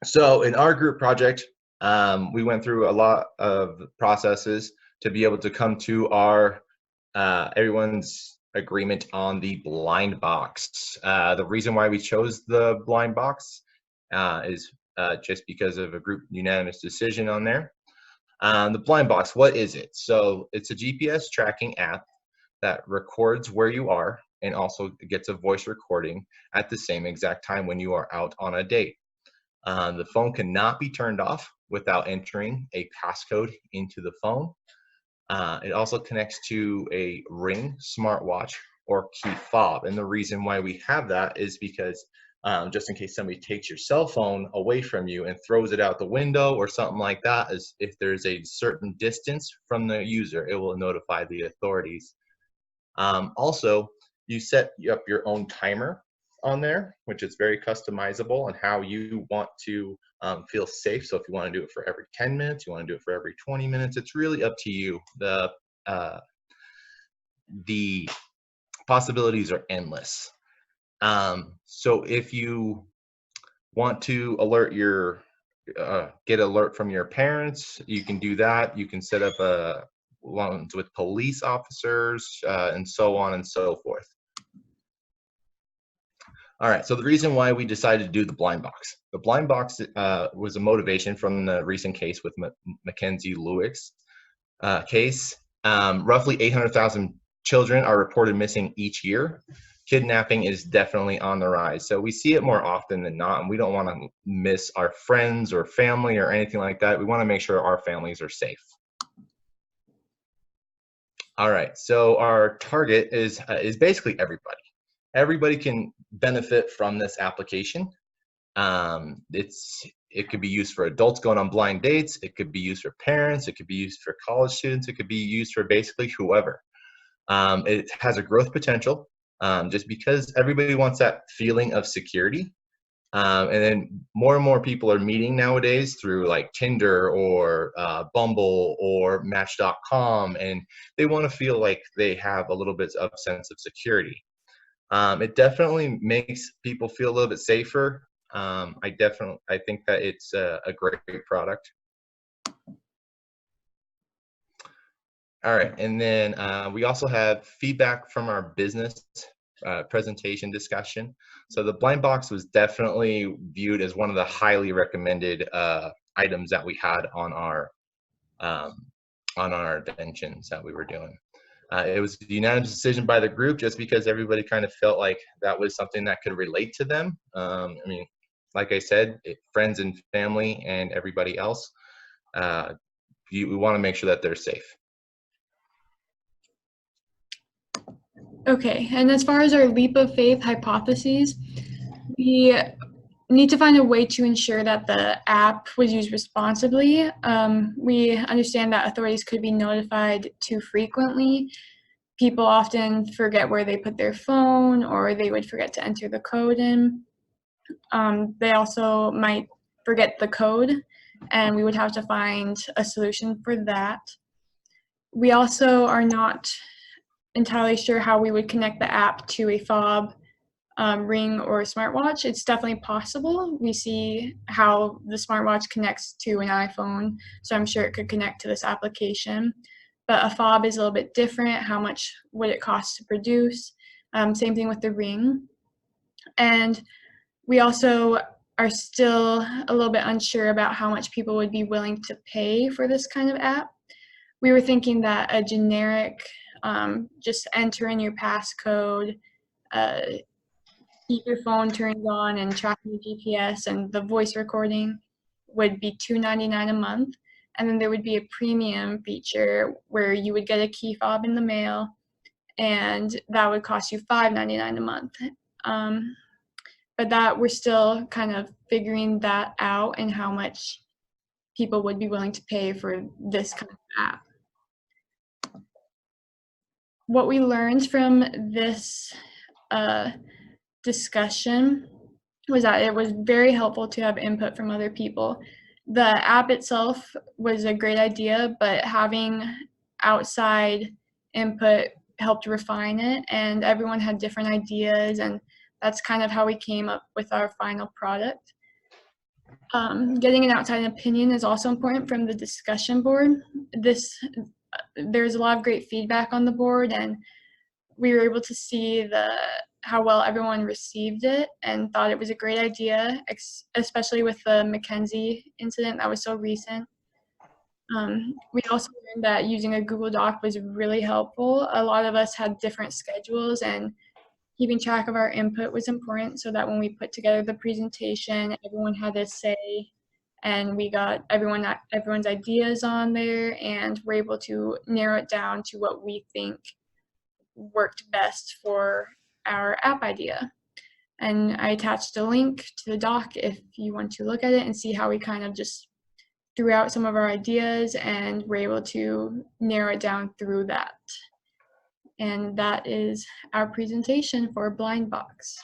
So in our group project, we went through a lot of processes to be able to come to our everyone's agreement on the blind box. The reason why we chose the blind box is just because of a group unanimous decision on there. The blind box, what is it? So it's a GPS tracking app that records where you are and also gets a voice recording at the same exact time when you are out on a date. The phone cannot be turned off without entering a passcode into the phone. It also connects to a Ring smartwatch or key fob. And the reason why we have that is because just in case somebody takes your cell phone away from you and throws it out the window or something like that, is if there's a certain distance from the user, it will notify the authorities. Also, you set up your own timer on there, which is very customizable and how you want to feel safe. So if you want to do it for every 10 minutes, you want to do it for every 20 minutes, it's really up to you. The possibilities are endless. So if you want to alert your get alert from your parents, you can do that. You can set up ones with police officers and so on and so forth. All right, so the reason why we decided to do the blind box. The blind box was a motivation from the recent case with Mackenzie Lewis case. Roughly 800,000 children are reported missing each year. Kidnapping is definitely on the rise. So we see it more often than not, and we don't want to miss our friends or family or anything like that. We want to make sure our families are safe. All right, so our target is basically everybody. Everybody can benefit from this application. It could be used for adults going on blind dates. It could be used for parents. It could be used for college students. It could be used for basically whoever. It has a growth potential just because everybody wants that feeling of security. And then more and more people are meeting nowadays through like Tinder or Bumble or Match.com, and they want to feel like they have a little bit of sense of security. It definitely makes people feel a little bit safer. I think that it's a great product. All right, and then we also have feedback from our business presentation discussion. So the blind box was definitely viewed as one of the highly recommended items that we had on our inventions that we were doing. It was a unanimous decision by the group just because everybody kind of felt like that was something that could relate to them. I mean, like I said, friends and family and everybody else, we want to make sure that they're safe. Okay, and as far as our leap of faith hypotheses, we need to find a way to ensure that the app was used responsibly. We understand that authorities could be notified too frequently. People often forget where they put their phone, or they would forget to enter the code in. They also might forget the code, and we would have to find a solution for that. We also are not entirely sure how we would connect the app to a fob, Ring, or a smartwatch. It's definitely possible. We see how the smartwatch connects to an iPhone, so I'm sure it could connect to this application. But a fob is a little bit different. How much would it cost to produce? Same thing with the Ring. And we also are still a little bit unsure about how much people would be willing to pay for this kind of app. We were thinking that a generic, just enter in your passcode, keep your phone turned on and track your GPS and the voice recording would be $2.99 a month. And then there would be a premium feature where you would get a key fob in the mail, and that would cost you $5.99 a month. But that we're still kind of figuring that out and how much people would be willing to pay for this kind of app. What we learned from this discussion was that it was very helpful to have input from other people. The app itself was a great idea, but having outside input helped refine it, and everyone had different ideas, and that's kind of how we came up with our final product. Getting an outside opinion is also important from the discussion board. There's a lot of great feedback on the board, and we were able to see how well everyone received it and thought it was a great idea, especially with the Mackenzie incident that was so recent. We also learned that using a Google Doc was really helpful. A lot of us had different schedules, and keeping track of our input was important so that when we put together the presentation, everyone had a say, and we got everyone's ideas on there, and we're able to narrow it down to what we think worked best for our app idea. And I attached a link to the doc if you want to look at it and see how we kind of just threw out some of our ideas and were able to narrow it down through that. And that is our presentation for Blind Box.